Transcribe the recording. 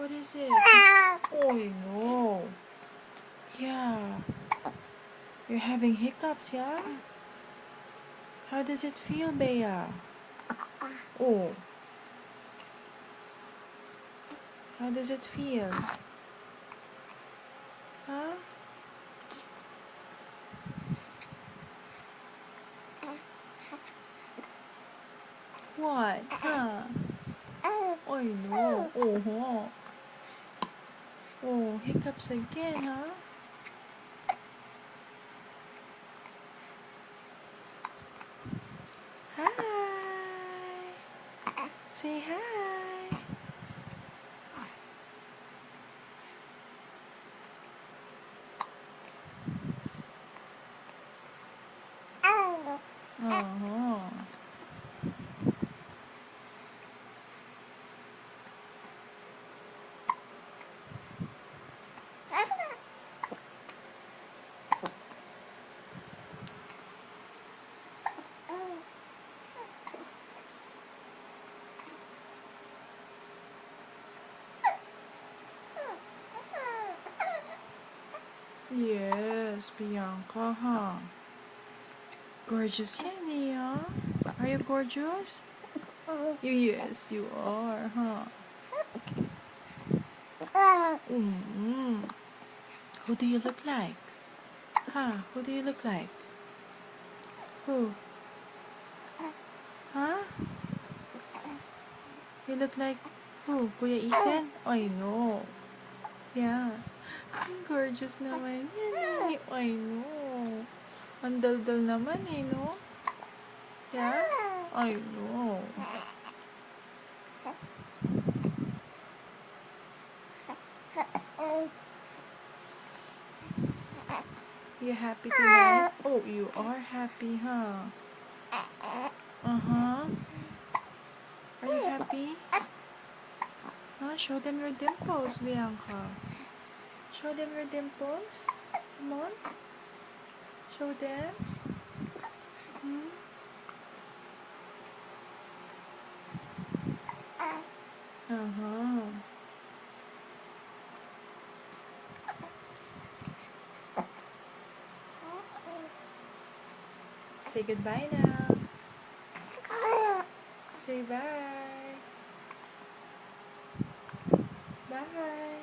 What is it? Oh no. Yeah. You're having hiccups, yeah? How does it feel, Bea? Oh. How does it feel? Huh? What? Huh? Oh no. Oh. Oh, hiccups again, huh? Hi. Say hi. Uh-huh. Yes, Bianca, huh? Gorgeous yan eh, huh? Are you gorgeous? Yes, you are, huh? Mm-hmm. Who do you look like? Huh? Who do you look like? Who? Huh? You look like who? Kuya Ethan? I know. Yeah. Gorgeous naman yan eh. I know. Ang dal-dal naman eh, no? Yeah? I know. You happy tonight? Oh, you are happy, huh? Uh-huh. Are you happy? Huh? Show them your dimples, Bianca. Show them your dimples. Come on. Show them. Hmm? Uh-huh. Say goodbye now. Say bye. Bye.